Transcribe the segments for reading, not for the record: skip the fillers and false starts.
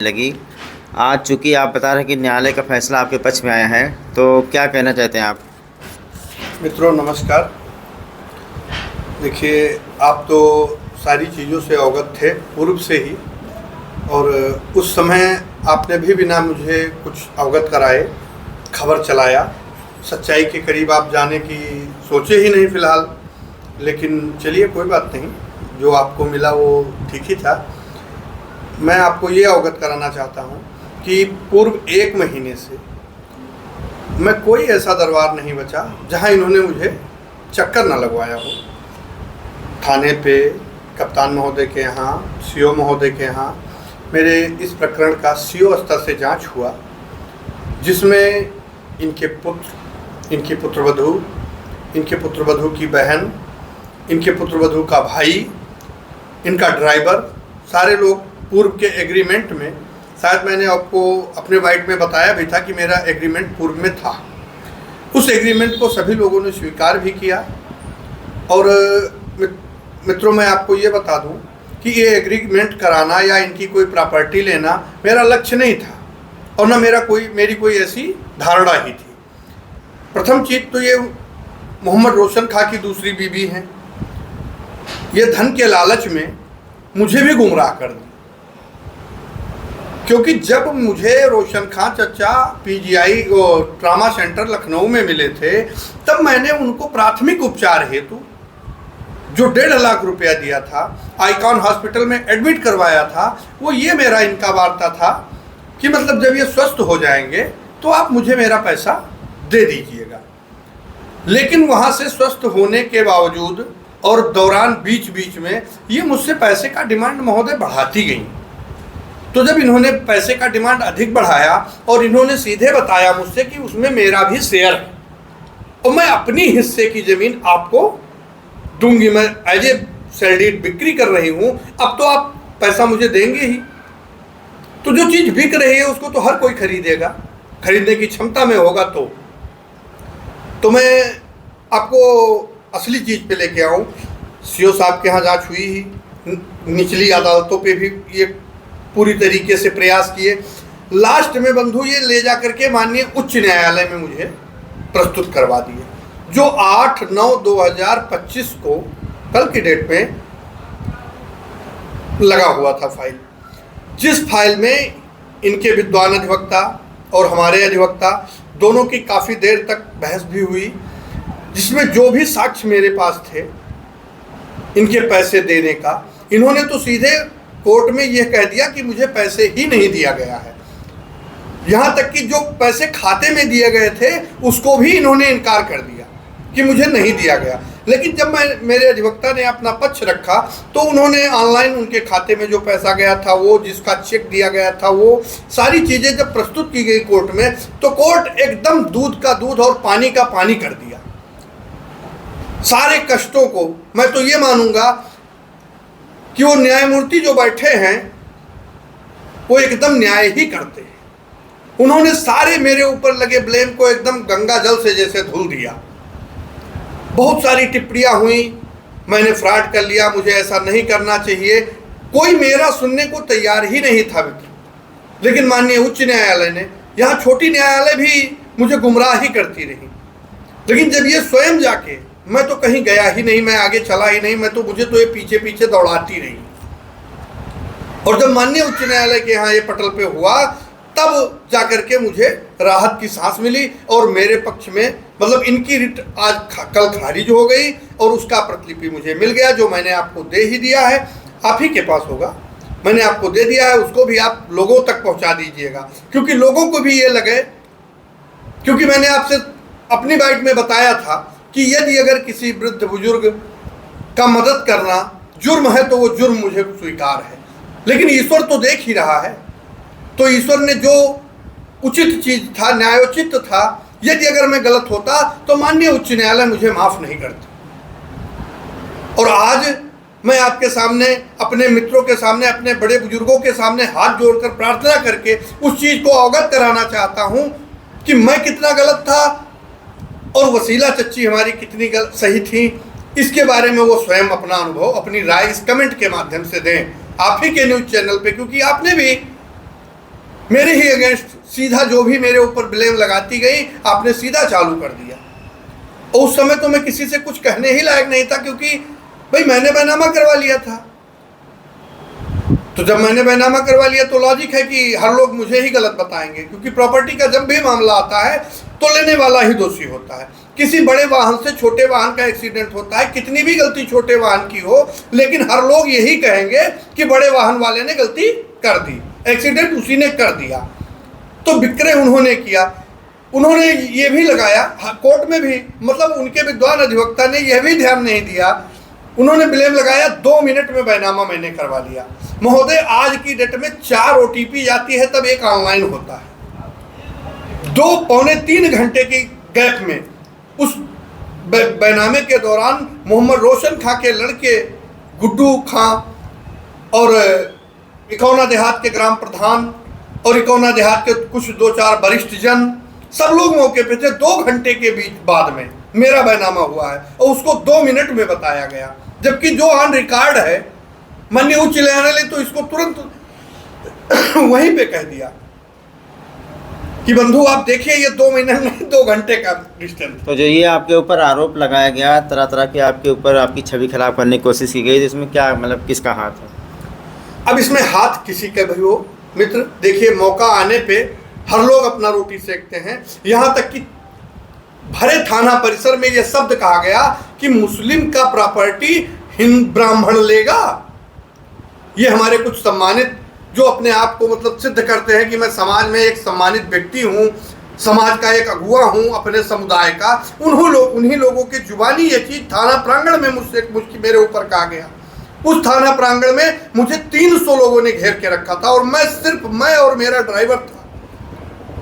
लगी। आज चूँकि आप बता रहे हैं कि न्यायालय का फैसला आपके पक्ष में आया है, तो क्या कहना चाहते हैं आप? मित्रों नमस्कार। देखिए, आप तो सारी चीज़ों से अवगत थे पूर्व से ही, और उस समय आपने भी बिना मुझे कुछ अवगत कराए खबर चलाया। सच्चाई के करीब आप जाने की सोचे ही नहीं फ़िलहाल, लेकिन चलिए कोई बात नहीं, जो आपको मिला वो ठीक ही था। मैं आपको ये अवगत कराना चाहता हूँ कि पूर्व 1 महीने से मैं कोई ऐसा दरबार नहीं बचा जहाँ इन्होंने मुझे चक्कर न लगवाया हो। थाने पे कप्तान महोदय के यहाँ, सीओ महोदय के यहाँ मेरे इस प्रकरण का सीओ स्तर से जांच हुआ, जिसमें इनके पुत्र, इनकी पुत्रवधू, इनके पुत्रवधू की बहन, इनके पुत्रवधू का भाई, इनका ड्राइवर, सारे लोग पूर्व के एग्रीमेंट में, शायद मैंने आपको अपने वाइट में बताया भी था कि मेरा एग्रीमेंट पूर्व में था, उस एग्रीमेंट को सभी लोगों ने स्वीकार भी किया। और मित्रों, मैं आपको ये बता दूं कि ये एग्रीमेंट कराना या इनकी कोई प्रॉपर्टी लेना मेरा लक्ष्य नहीं था, और ना मेरी कोई ऐसी धारणा ही थी। प्रथम चीज़ तो ये मोहम्मद रोशन खां की दूसरी बीवी हैं। ये धन के लालच में मुझे भी गुमराह कर दी, क्योंकि जब मुझे रोशन खां चचा पीजीआई ट्रामा सेंटर लखनऊ में मिले थे, तब मैंने उनको प्राथमिक उपचार हेतु जो 1.5 लाख रुपया दिया था, आइकॉन हॉस्पिटल में एडमिट करवाया था, वो ये मेरा इनका वार्ता था कि मतलब जब ये स्वस्थ हो जाएंगे तो आप मुझे मेरा पैसा दे दीजिएगा। लेकिन वहाँ से स्वस्थ होने के बावजूद और दौरान बीच बीच में ये मुझसे पैसे का डिमांड महोदय बढ़ाती गई। तो जब इन्होंने पैसे का डिमांड अधिक बढ़ाया और इन्होंने सीधे बताया मुझसे कि उसमें मेरा भी शेयर है और मैं अपनी हिस्से की ज़मीन आपको दूंगी, मैं एज ए सैलरीड बिक्री कर रही हूँ, अब तो आप पैसा मुझे देंगे ही। तो जो चीज़ बिक रही है उसको तो हर कोई खरीदेगा, खरीदने की क्षमता में होगा। तो मैं आपको असली चीज़ पे लेके आऊँ। सीओ साहब के यहाँ जांच हुई ही, निचली अदालतों पे भी ये पूरी तरीके से प्रयास किए। लास्ट में बंधु ये ले जा करके माननीय उच्च न्यायालय में मुझे प्रस्तुत करवा दिए, जो 8/9/2025 को कल की डेट में लगा हुआ था फाइल, जिस फाइल में इनके विद्वान अधिवक्ता और हमारे अधिवक्ता दोनों की काफ़ी देर तक बहस भी हुई, जिसमें जो भी साक्ष्य मेरे पास थे इनके पैसे देने का, इन्होंने तो सीधे कोर्ट में यह कह दिया कि मुझे पैसे ही नहीं दिया गया है। यहाँ तक कि जो पैसे खाते में दिए गए थे उसको भी इन्होंने इनकार कर दिया कि मुझे नहीं दिया गया। लेकिन जब मेरे अधिवक्ता ने अपना पक्ष रखा तो उन्होंने ऑनलाइन उनके खाते में जो पैसा गया था, वो जिसका चेक दिया गया था, वो सारी चीज़ें जब प्रस्तुत की गई कोर्ट में, तो कोर्ट एकदम दूध का दूध और पानी का पानी कर दिया। सारे कष्टों को मैं तो ये मानूंगा कि वो न्यायमूर्ति जो बैठे हैं वो एकदम न्याय ही करते हैं। उन्होंने सारे मेरे ऊपर लगे ब्लेम को एकदम गंगा जल से जैसे धुल दिया। बहुत सारी टिप्पणियां हुई, मैंने फ्रॉड कर लिया, मुझे ऐसा नहीं करना चाहिए, कोई मेरा सुनने को तैयार ही नहीं था मित्र। लेकिन माननीय उच्च न्यायालय ने, यहाँ छोटी न्यायालय भी मुझे गुमराह ही करती रही, लेकिन जब ये स्वयं जाके, मैं तो कहीं गया ही नहीं, मैं आगे चला ही नहीं, मैं तो मुझे तो ये पीछे पीछे दौड़ाती रही। और जब माननीय उच्च न्यायालय के यहाँ ये पटल पे हुआ, तब जाकर के मुझे राहत की सांस मिली और मेरे पक्ष में मतलब इनकी रिट आज कल खारिज हो गई और उसका प्रतिलिपि मुझे मिल गया, जो मैंने आपको दे ही दिया है, आप ही के पास होगा, मैंने आपको दे दिया है, उसको भी आप लोगों तक पहुँचा दीजिएगा, क्योंकि लोगों को भी ये लगे, क्योंकि मैंने आपसे अपनी बाइट में बताया था कि यदि अगर किसी वृद्ध बुजुर्ग का मदद करना जुर्म है तो वो जुर्म मुझे स्वीकार है, लेकिन ईश्वर तो देख ही रहा है। तो ईश्वर ने जो उचित चीज़ था, न्यायोचित था, यदि अगर मैं गलत होता तो माननीय उच्च न्यायालय मुझे माफ़ नहीं करता। और आज मैं आपके सामने, अपने मित्रों के सामने, अपने बड़े बुजुर्गों के सामने हाथ जोड़कर प्रार्थना करके उस चीज़ को अवगत कराना चाहता हूँ कि मैं कितना गलत था और वसीला चच्ची हमारी कितनी सही थी। इसके बारे में वो स्वयं अपना अनुभव, अपनी राय इस कमेंट के माध्यम से दें, आप ही के न्यूज़ चैनल पे, क्योंकि आपने भी मेरे ही अगेंस्ट सीधा जो भी मेरे ऊपर ब्लेम लगाती गई आपने सीधा चालू कर दिया। और उस समय तो मैं किसी से कुछ कहने ही लायक नहीं था, क्योंकि भाई मैंने बैनामा करवा लिया था। तो जब मैंने बैनामा करवा लिया तो लॉजिक है कि हर लोग मुझे ही गलत बताएंगे, क्योंकि प्रॉपर्टी का जब भी मामला आता है तो लेने वाला ही दोषी होता है। किसी बड़े वाहन से छोटे वाहन का एक्सीडेंट होता है, कितनी भी गलती छोटे वाहन की हो, लेकिन हर लोग यही कहेंगे कि बड़े वाहन वाले ने गलती कर दी, एक्सीडेंट उसी ने कर दिया। तो विक्रय उन्होंने किया, उन्होंने ये भी लगाया कोर्ट में भी, मतलब उनके विद्वान अधिवक्ता ने यह भी ध्यान नहीं दिया, उन्होंने ब्लेम लगाया 2 मिनट में बैनामा मैंने करवा लिया। महोदय, आज की डेट में 4 OTP जाती है तब एक ऑनलाइन होता है। 2 पौने 3 घंटे की गैप में उस बैनामे के दौरान मोहम्मद रोशन खां के लड़के गुड्डू खां और इकौना देहात के ग्राम प्रधान और इकौना देहात के कुछ 2-4 वरिष्ठ जन सब लोग मौके पे थे। 2 घंटे के बीच बाद में मेरा बैनामा हुआ है और उसको 2 मिनट में बताया गया, जबकि जो ऑन रिकॉर्ड है माननीय उच्च न्यायालय तो इसको तुरंत वहीं पे कह दिया कि बंधु आप देखिए ये 2 मिनट नहीं 2 घंटे का डिस्टेंस। तो जो ये आपके ऊपर आरोप लगाया गया, तरह तरह के आपके ऊपर आपकी छवि खराब करने की कोशिश की गई, तो इसमें क्या मतलब किसका हाथ है? अब इसमें हाथ किसी का भी हो मित्र, देखिए मौका आने पे हर लोग अपना रोटी सेकते हैं। यहाँ तक कि भरे थाना परिसर में यह शब्द कहा गया कि मुस्लिम का प्रॉपर्टी हिंदू ब्राह्मण लेगा। ये हमारे कुछ सम्मानित जो अपने आप को मतलब सिद्ध करते हैं कि मैं समाज में एक सम्मानित व्यक्ति हूँ, समाज का एक अगुआ हूँ अपने समुदाय का, उन्हीं लोगों के जुबानी ये चीज़ थाना प्रांगण में मुझसे मेरे ऊपर कहा गया। उस थाना प्रांगण में मुझे 300 लोगों ने घेर के रखा था और मैं और मेरा ड्राइवर था,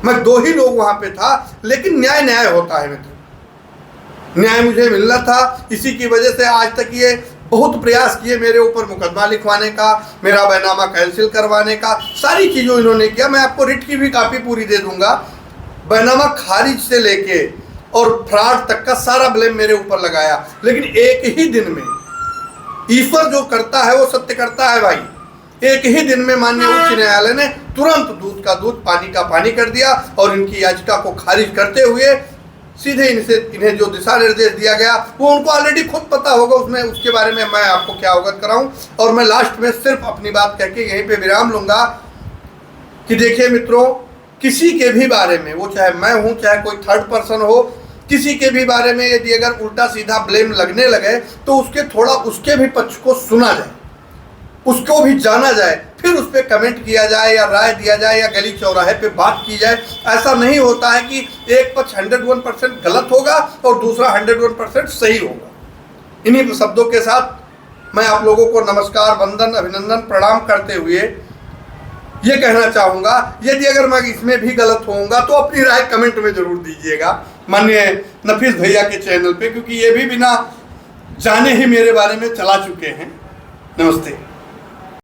मैं 2 ही लोग वहाँ पे था। लेकिन न्याय होता है मित्र, न्याय मुझे मिलना था। इसी की वजह से आज तक ये बहुत प्रयास किए मेरे ऊपर मुकदमा लिखवाने का, मेरा बैनामा कैंसिल करवाने का, सारी चीज़ों इन्होंने किया। मैं आपको रिट की भी कापी पूरी दे दूंगा। बैनामा खारिज से लेके और फ्रॉड तक का सारा ब्लेम मेरे ऊपर लगाया, लेकिन एक ही दिन में ईश्वर जो करता है वो सत्य करता है भाई। एक ही दिन में माननीय उच्च न्यायालय ने तुरंत दूध का दूध पानी का पानी कर दिया और इनकी याचिका को खारिज करते हुए सीधे इन्हें जो दिशा निर्देश दिया गया वो उनको ऑलरेडी खुद पता होगा, उसके बारे में मैं आपको क्या अवगत कराऊं। और मैं लास्ट में सिर्फ अपनी बात कह के यहीं पे विराम लूंगा कि देखिए मित्रों, किसी के भी बारे में, वो चाहे मैं हूं चाहे कोई थर्ड पर्सन हो, किसी के भी बारे में यदि अगर उल्टा सीधा ब्लेम लगने लगे तो उसके भी पक्ष को सुना जाए, उसको भी जाना जाए, फिर उस पर कमेंट किया जाए या राय दिया जाए या गली चौराहे पे बात की जाए। ऐसा नहीं होता है कि एक पक्ष 101% गलत होगा और दूसरा 101% सही होगा। इन्हीं शब्दों के साथ मैं आप लोगों को नमस्कार, वंदन, अभिनंदन, प्रणाम करते हुए ये कहना चाहूँगा, यदि अगर मैं इसमें भी गलत होऊंगा तो अपनी राय कमेंट में ज़रूर दीजिएगा माननीय नफीस भैया के चैनल पे, क्योंकि ये भी बिना जाने ही मेरे बारे में चला चुके हैं। नमस्ते।